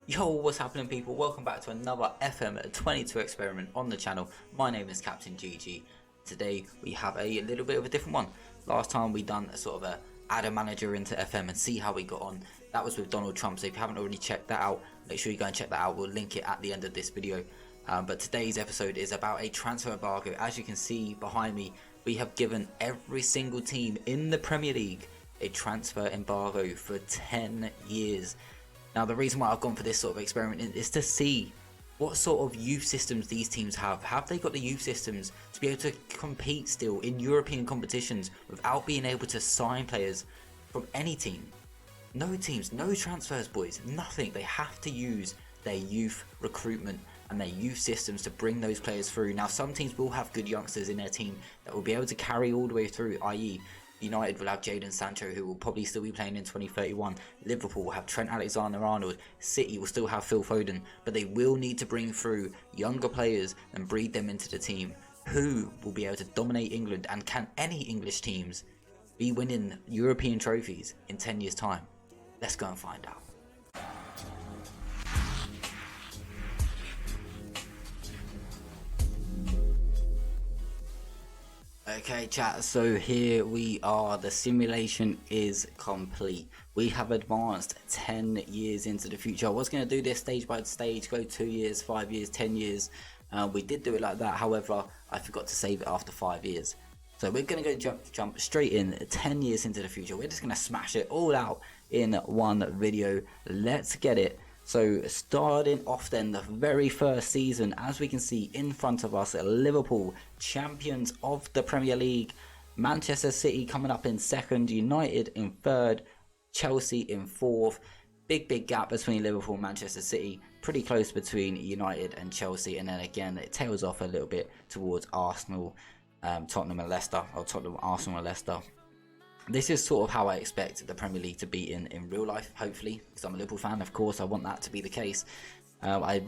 Yo, what's happening people? Welcome back to another FM22 experiment on the channel. My name is Captain GG. Today we have a little bit of a different one. Last time we done a sort of a add a manager into FM and see how we got on. That was with Donald Trump, so if you haven't already checked that out, make sure you go and check that out. We'll link it at the end of this video. But today's episode is about a transfer embargo. As you can see behind me, we have given every single team in the Premier League a transfer embargo for 10 years. Now, the reason why I've gone for this sort of experiment is to see what sort of youth systems these teams have. Have they got the youth systems to be able to compete still in European competitions without being able to sign players from any team? No teams, no transfers, boys, nothing. They have to use their youth recruitment and their youth systems to bring those players through. Now, some teams will have good youngsters in their team that will be able to carry all the way through, i.e. United will have Jadon Sancho, who will probably still be playing in 2031. Liverpool will have Trent Alexander-Arnold. City will still have Phil Foden. But they will need to bring through younger players and breed them into the team. Who will be able to dominate England? And can any English teams be winning European trophies in 10 years' time? Let's go and find out. Okay chat, so here we are. The simulation is complete. We have advanced 10 years into the future. I was going to do this stage by stage, go 2 years, 5 years, 10 years. We did do it like that, however I forgot to save it after 5 years. So we're going to go jump straight in 10 years into the future. We're just going to smash it all out in one video. Let's get it. So starting off then, the very first season, as we can see in front of us, Liverpool champions of the Premier League, Manchester City coming up in second, United in third, Chelsea in fourth. Big gap between Liverpool and Manchester City, pretty close between United and Chelsea, and then again it tails off a little bit towards Arsenal, Tottenham and Leicester, or Tottenham, Arsenal and Leicester. This is sort of how I expect the Premier League to be in real life, hopefully, because I'm a Liverpool fan. Of course, I want that to be the case. I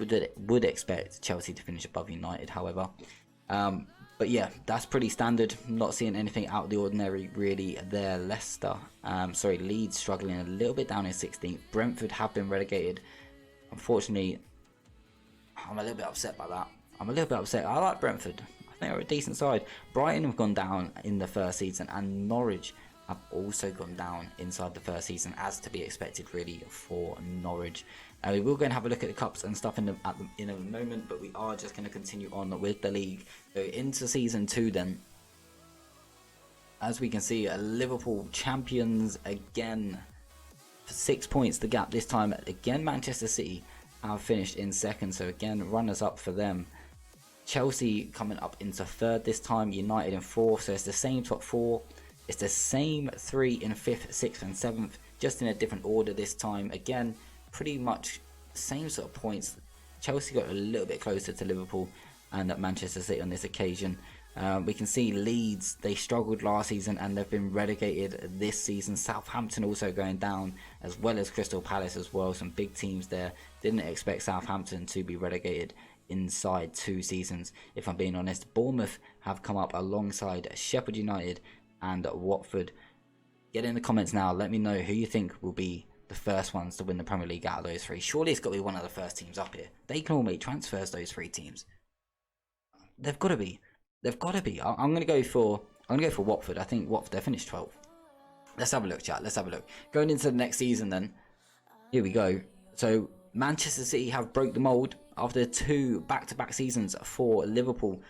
would expect Chelsea to finish above United, however. But yeah, that's pretty standard. Not seeing anything out of the ordinary really there. Leeds struggling a little bit down in 16th. Brentford have been relegated. Unfortunately, I'm a little bit upset by that. I like Brentford. I think they're a decent side. Brighton have gone down in the first season, and Norwich have also gone down inside the first season, as to be expected really for Norwich. We will go and have a look at the cups and stuff in a moment, but we are just going to continue on with the league. So into season 2 then, as we can see, Liverpool champions again, 6 points the gap this time. Again, Manchester City have finished in second, so again runners up for them. Chelsea coming up into third this time, United in fourth, so it's the same top four. It's the same 3 in 5th, 6th and 7th, just in a different order this time. Again, pretty much the same sort of points. Chelsea got a little bit closer to Liverpool and Manchester City on this occasion. We can see Leeds, they struggled last season and they've been relegated this season. Southampton also going down, as well as Crystal Palace as well. Some big teams there. Didn't expect Southampton to be relegated inside 2 seasons, if I'm being honest. Bournemouth have come up alongside Sheffield United and Watford. Get in the comments now, let me know who you think will be the first ones to win the Premier League out of those 3. Surely it's got to be one of the first teams up here. They can all make transfers, those 3 teams. They've got to be. I'm gonna go for Watford. I think Watford, they finished 12th. Let's have a look, chat. Let's have a look. Going into the next season then. Here we go. So Manchester City have broke the mould after 2 back-to-back seasons for Liverpool.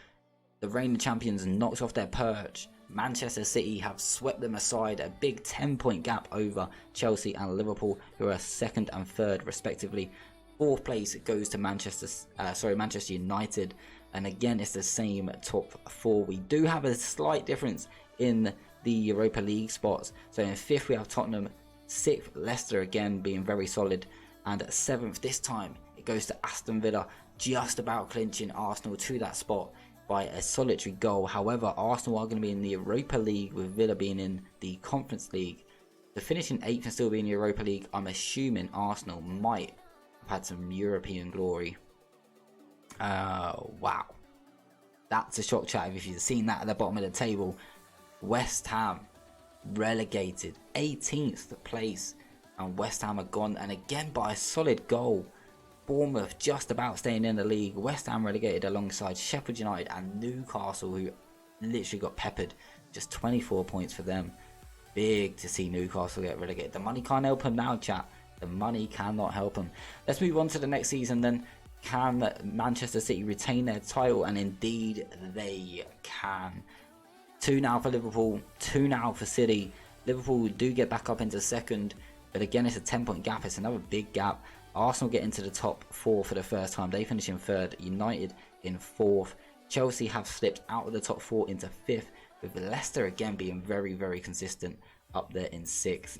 The reigning champions knocked off their perch. Manchester City have swept them aside, a big 10-point gap over Chelsea and Liverpool, who are second and third respectively. 4th place goes to Manchester United, and again it's the same top 4. We do have a slight difference in the Europa League spots. So in 5th we have Tottenham, 6th Leicester again being very solid, and 7th this time it goes to Aston Villa, just about clinching Arsenal to that spot by a solitary goal. However, Arsenal are going to be in the Europa League, with Villa being in the Conference League. To finish in 8th and still be in the Europa League, I'm assuming Arsenal might have had some European glory. Wow. That's a shock, chat. If you've seen that at the bottom of the table, West Ham relegated 18th place, and West Ham are gone, and again by a solid goal. Bournemouth just about staying in the league. West Ham relegated alongside Sheffield United and Newcastle, who literally got peppered. Just 24 points for them. Big to see Newcastle get relegated. The money can't help them now, chat. The money cannot help them. Let's move on to the next season then. Can Manchester City retain their title? And indeed they can. 2 now for Liverpool, 2 now for City. Liverpool do get back up into second, but again it's a 10-point gap. It's another big gap. Arsenal get into the top 4 for the first time. They finish in 3rd. United in 4th. Chelsea have slipped out of the top 4 into 5th, with Leicester again being very, very consistent up there in 6th.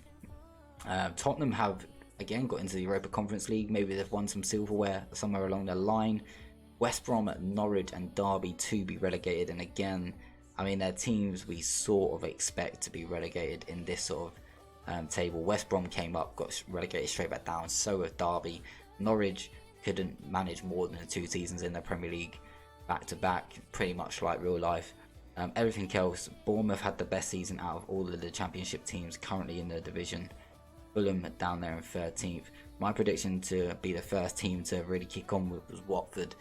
Tottenham have again got into the Europa Conference League. Maybe they've won some silverware somewhere along the line. West Brom, Norwich and Derby to be relegated, and again, I mean, they're teams we sort of expect to be relegated in this sort of table. West Brom came up, got relegated straight back down, so with Derby. Norwich couldn't manage more than 2 seasons in the Premier League back to back, pretty much like real life. Everything else, Bournemouth had the best season out of all of the Championship teams currently in the division. Fulham down there in 13th. My prediction to be the first team to really kick on was Watford.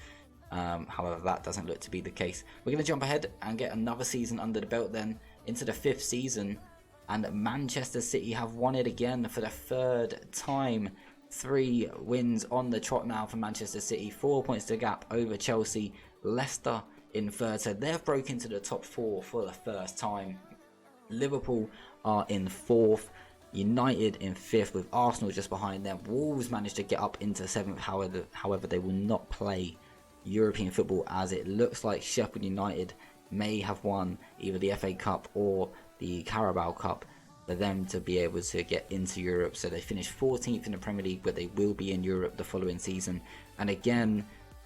However, that doesn't look to be the case. We're going to jump ahead and get another season under the belt then, into the 5th season, and Manchester City have won it again for the 3rd time. 3 wins on the trot now for Manchester City, 4 points to gap over Chelsea. Leicester in 3rd, so they've broken into the top 4 for the first time. Liverpool are in 4th. United in 5th, with Arsenal just behind them. Wolves managed to get up into 7th, however they will not play European football, as it looks like Sheffield United may have won either the FA Cup or the Carabao Cup for them to be able to get into Europe. So they finished 14th in the Premier League, but they will be in Europe the following season. And again,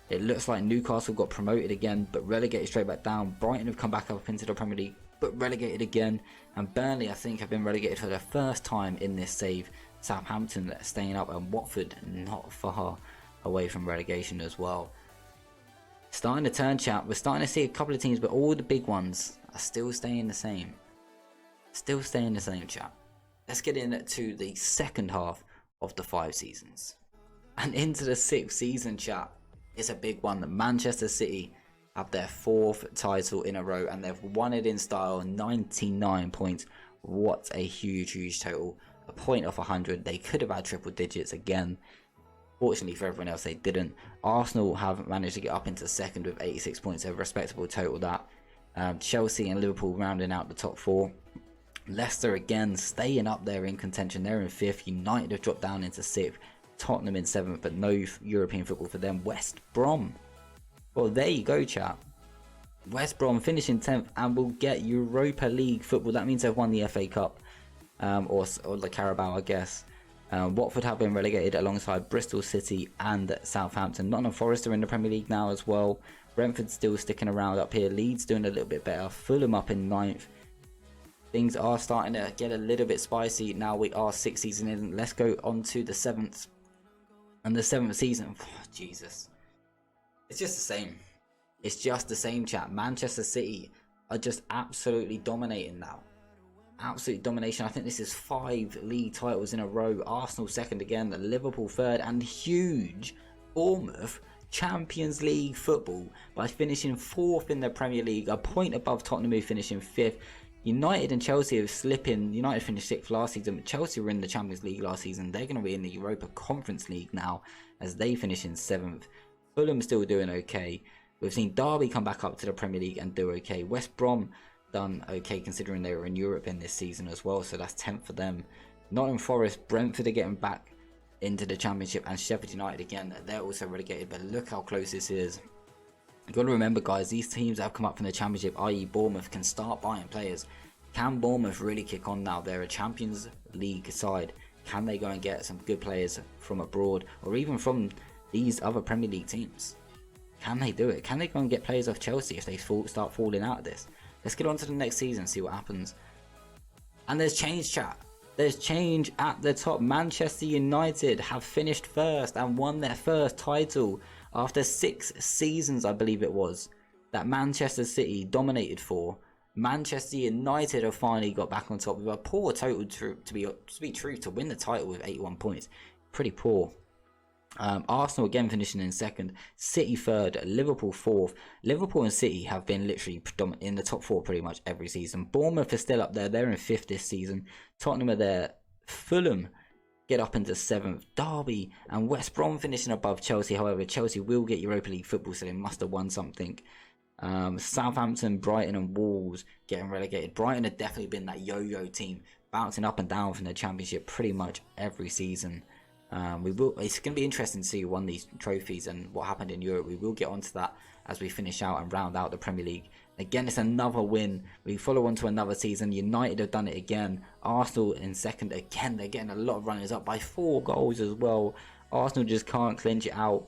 it looks like Newcastle got promoted again, but relegated straight back down. Brighton have come back up into the Premier League, but relegated again. And Burnley, I think, have been relegated for the first time in this save. Southampton staying up, and Watford not far away from relegation as well. Starting to turn, chat. We're starting to see a couple of teams, but all the big ones are still staying the same. Still staying the same, chat. Let's get into the second half of the 5 seasons. And into the 6th season, chat. It's a big one. Manchester City have their 4th title in a row, and they've won it in style. 99 points. What a huge total. A point off 100. They could have had triple digits again. Fortunately for everyone else, they didn't. Arsenal have managed to get up into 2nd with 86 points, a respectable total that. Chelsea and Liverpool rounding out the top 4. Leicester again staying up there in contention. They're in 5th. United have dropped down into 6th. Tottenham in 7th, but no European football for them. West Brom. Well, there you go, chat. West Brom finishing 10th and will get Europa League football. That means they've won the FA Cup, or the Carabao, I guess. Watford have been relegated alongside Bristol City and Southampton. Nottingham Forest are in the Premier League now as well. Brentford still sticking around up here. Leeds doing a little bit better. Fulham up in 9th. Things are starting to get a little bit spicy. Now we are 6 seasons in. Let's go on to the 7th. And the 7th season. Oh, Jesus. It's just the same. It's just the same, chat. Manchester City are just absolutely dominating now. Absolute domination. I think this is 5 league titles in a row. Arsenal 2nd again. Liverpool 3rd. And huge Bournemouth Champions League football by finishing 4th in the Premier League. A point above Tottenham, who finishing 5th. United and Chelsea are slipping. United finished 6th last season, but Chelsea were in the Champions League last season. They're going to be in the Europa Conference League now, as they finish in 7th. Fulham still doing okay. We've seen Derby come back up to the Premier League and do okay. West Brom done okay considering they were in Europe in this season as well, so that's 10th for them. Nottingham Forest, Brentford are getting back into the Championship, and Sheffield United again, they're also relegated, but look how close this is. You've got to remember, guys, these teams that have come up from the Championship, i.e. Bournemouth, can start buying players. Can Bournemouth really kick on now? They're a Champions League side. Can they go and get some good players from abroad, or even from these other Premier League teams? Can they do it? Can they go and get players off Chelsea if they start falling out of this? Let's get on to the next season, see what happens. And there's change, chat. There's change at the top. Manchester United have finished 1st and won their 1st title after 6 seasons, I believe it was, that Manchester City dominated for. Manchester United have finally got back on top with a poor total to be true to win the title with 81 points. Pretty poor. Arsenal again finishing in second, City third, Liverpool fourth. Liverpool and City have been literally predominant in the top four pretty much every season. Bournemouth is still up there, they're in fifth this season. Tottenham are there, Fulham get up into seventh, Derby and West Brom finishing above Chelsea. However, Chelsea will get Europa League football, so they must have won something. Southampton, Brighton and Wolves getting relegated. Brighton have definitely been that yo-yo team, bouncing up and down from the Championship pretty much every season. It's going to be interesting to see who won these trophies and what happened in Europe. We will get onto that as we finish out and round out the Premier League. Again, it's another win. We follow on to another season. United have done it again. Arsenal in second again. They're getting a lot of runners up by 4 goals as well. Arsenal just can't clinch it out.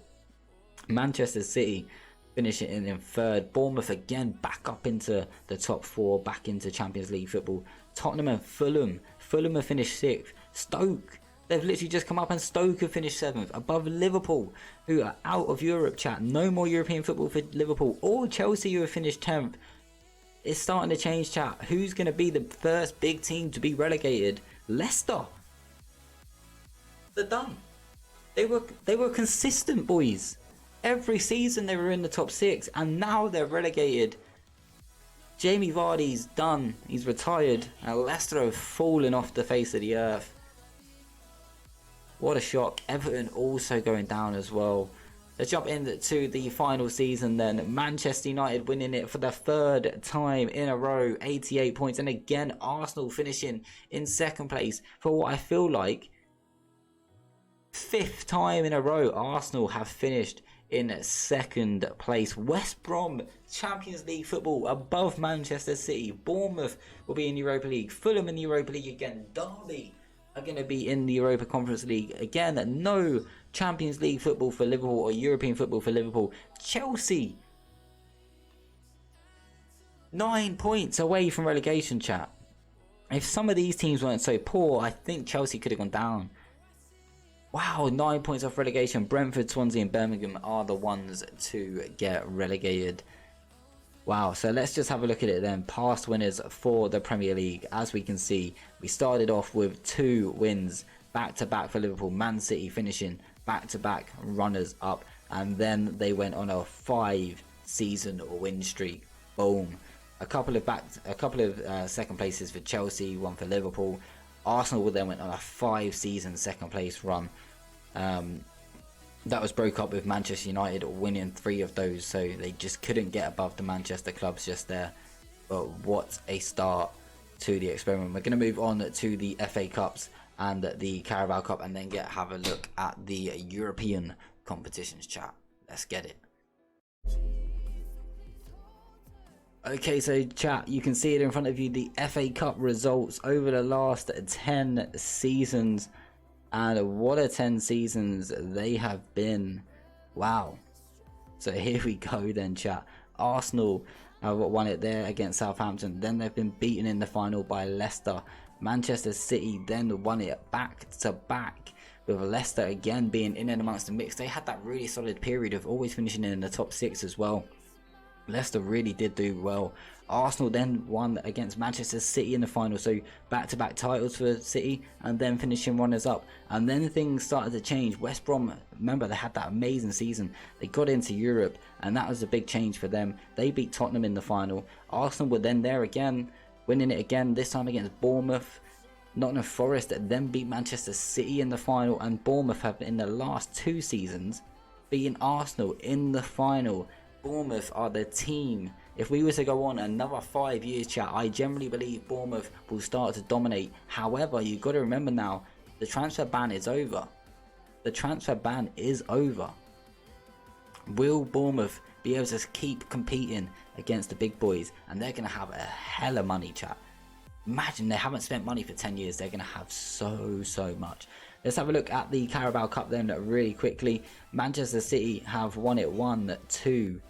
Manchester City finishing in third. Bournemouth again back up into the top 4, back into Champions League football. Tottenham and Fulham. Fulham have finished 6th. Stoke, they've literally just come up, and Stoke have finished 7th, above Liverpool, who are out of Europe, chat. No more European football for Liverpool, or Chelsea, who have finished 10th. It's starting to change, chat. Who's going to be the first big team to be relegated? Leicester. They're done. They were consistent, boys. Every season they were in the top 6, and now they're relegated. Jamie Vardy's done. He's retired, and Leicester have fallen off the face of the earth. What a shock. Everton also going down as well. Let's jump into the final season then. Manchester United winning it for the 3rd time in a row, 88 points. And again, Arsenal finishing in 2nd place for what I feel like 5th time in a row. Arsenal have finished in 2nd place. West Brom, Champions League football above Manchester City. Bournemouth will be in Europa League. Fulham in the Europa League again. Derby are going to be in the Europa Conference League again. No Champions League football for Liverpool or European football for Liverpool. Chelsea 9 points away from relegation, chat. If some of these teams weren't so poor, I think Chelsea could have gone down. Wow, 9 points off relegation. Brentford, Swansea and Birmingham are the ones to get relegated. Wow, so let's just have a look at it then. Past winners for the Premier League. As we can see, we started off with 2 wins back-to-back for Liverpool. Man City finishing back-to-back runners up. And then they went on a 5-season win streak. Boom. A couple of second places for Chelsea, 1 for Liverpool. Arsenal then went on a 5-season second place run. That was broke up with Manchester United winning 3 of those, so they just couldn't get above the Manchester clubs just there. But what a start to the experiment. We're going to move on to the FA Cups and the Carabao Cup, and then have a look at the European competitions, chat. Let's get it. Okay, so chat, you can see it in front of you, the FA Cup results over the last 10 seasons. And what a 10 seasons they have been. Wow. So here we go then, chat. Arsenal have won it there against Southampton. Then they've been beaten in the final by Leicester. Manchester City then won it back to back, with Leicester again being in and amongst the mix. They had that really solid period of always finishing in the top 6 as well. Leicester really did do well. Arsenal then won against Manchester City in the final, so back-to-back titles for City, and then finishing runners up. And then things started to change. West Brom, remember, they had that amazing season. They got into Europe, and that was a big change for them. They beat Tottenham in the final. Arsenal were then there again, winning it again, this time against Bournemouth. Nottingham Forest then beat Manchester City in the final, and Bournemouth have in the last 2 seasons beaten Arsenal in the final. Bournemouth are the team. If we were to go on another 5 years, chat, I generally believe Bournemouth will start to dominate. However, you've got to remember now, the transfer ban is over. The transfer ban is over. Will Bournemouth be able to keep competing against the big boys? And they're going to have a hell of money, chat. Imagine, they haven't spent money for 10 years. They're going to have so much. Let's have a look at the Carabao Cup then really quickly. Manchester City have won it two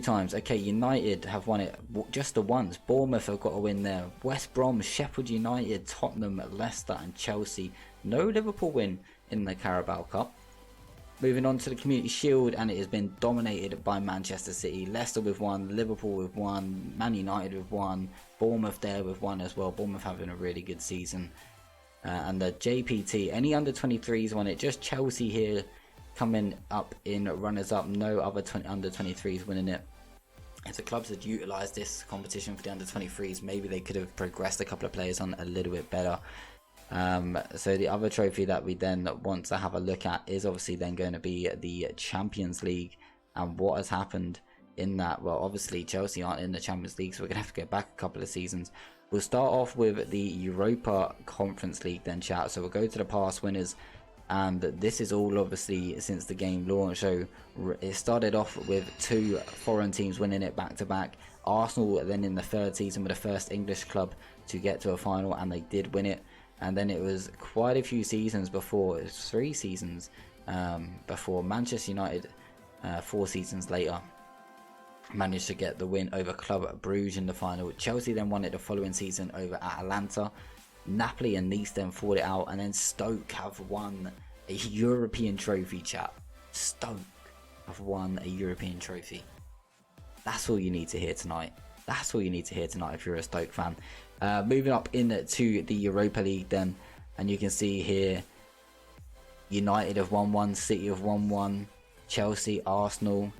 times. Okay, United have won it just the once. Bournemouth have got a win there. West Brom, Sheffield United, Tottenham, Leicester and Chelsea. No Liverpool win in the Carabao Cup. Moving on to the Community Shield, and it has been dominated by Manchester City. Leicester with 1, Liverpool with 1, Man United with 1, Bournemouth there with 1 as well. Bournemouth having a really good season. and the JPT. Any under 23s won it. Just Chelsea here coming up in runners up. No other under 23s winning it. If the clubs had utilised this competition for the under 23s, maybe they could have progressed a couple of players on a little bit better. So the other trophy that we then want to have a look at is obviously then going to be the Champions League, and what has happened in that. Well, obviously Chelsea aren't in the Champions League, so we're going to have to go back a couple of seasons. We'll start off with the Europa Conference League then, chat. So we'll go to the past winners, and this is all obviously since the game launched. So it started off with 2 foreign teams winning it back to back. Arsenal then in the 3rd season were the first English club to get to a final, and they did win it. And then it was quite a few seasons before, it was 3 seasons before Manchester United, 4 seasons later, managed to get the win over Club Brugge in the final. Chelsea then won it the following season over Atalanta. Napoli and Nice then fought it out, and then Stoke have won a European trophy, chat. Stoke have won a European trophy. That's all you need to hear tonight. That's all you need to hear tonight if you're a Stoke fan. Moving up into the Europa League then, and you can see here United have won 1, City have won 1, Chelsea, Arsenal,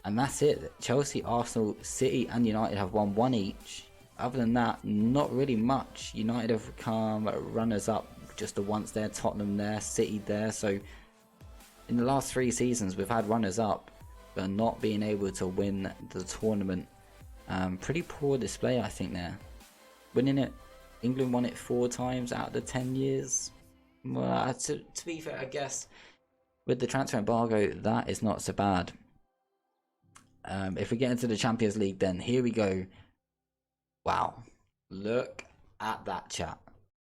and that's it. Chelsea, Arsenal, City and United have won 1 each. Other than that, not really much. United have come runners up just the once there, Tottenham there, City there. So in the last 3 seasons we've had runners up, but not being able to win the tournament. Pretty poor display, I think, there. Winning it, England won it 4 times out of the 10 years. Well, to be fair, I guess with the transfer embargo, that is not so bad. If we get into the Champions League, then here we go. Wow, look at that, chat.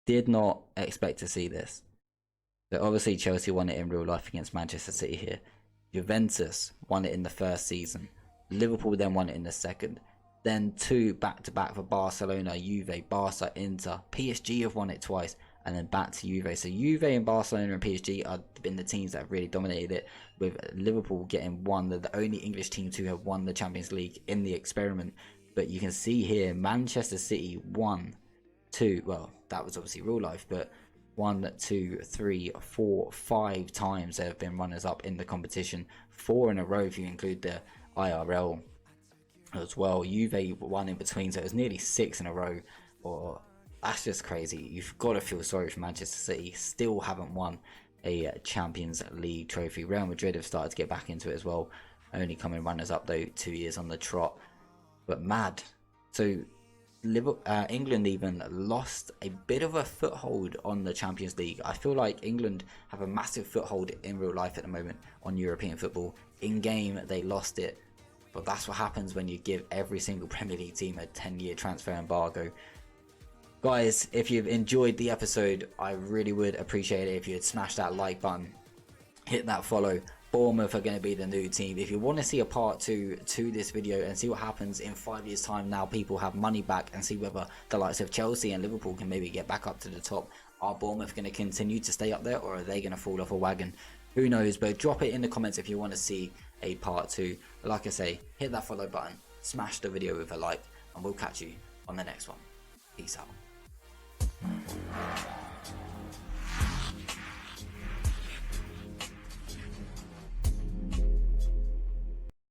Did not expect to see this. So obviously Chelsea won it in real life against Manchester City here. Juventus won it in the 1st season. Liverpool then won it in the 2nd. Then 2 back-to-back for Barcelona, Juve, Barca, Inter. PSG have won it twice, and then back to Juve. So Juve and Barcelona and PSG have been the teams that have really dominated it, with Liverpool getting one. They're the only English team to have won the Champions League in the experiment. But you can see here, Manchester City 1, 2, well, that was obviously real life, but 1, 2, 3, 4, 5 times they have been runners up in the competition. 4 in a row if you include the IRL as well. Juve won in between, so it was nearly 6 in a row. Or that's just crazy. You've got to feel sorry for Manchester City. Still haven't won a Champions League trophy. Real Madrid have started to get back into it as well, only coming runners up though, 2 years on the trot. But mad. So England even lost a bit of a foothold on the Champions League. I feel like England have a massive foothold in real life at the moment on European football. In game they lost it, but that's what happens when you give every single Premier League team a 10-year transfer embargo. Guys, if you've enjoyed the episode, I really would appreciate it if you'd smash that like button, hit that follow. Bournemouth are going to be the new team. If you want to see a part 2 to this video and see what happens in 5 years time, now people have money back, and see whether the likes of Chelsea and Liverpool can maybe get back up to the top. Are Bournemouth going to continue to stay up there, or are they going to fall off a wagon? Who knows? But drop it in the comments if you want to see a part 2. Like I say, hit that follow button, smash the video with a like, and we'll catch you on the next one. Peace out.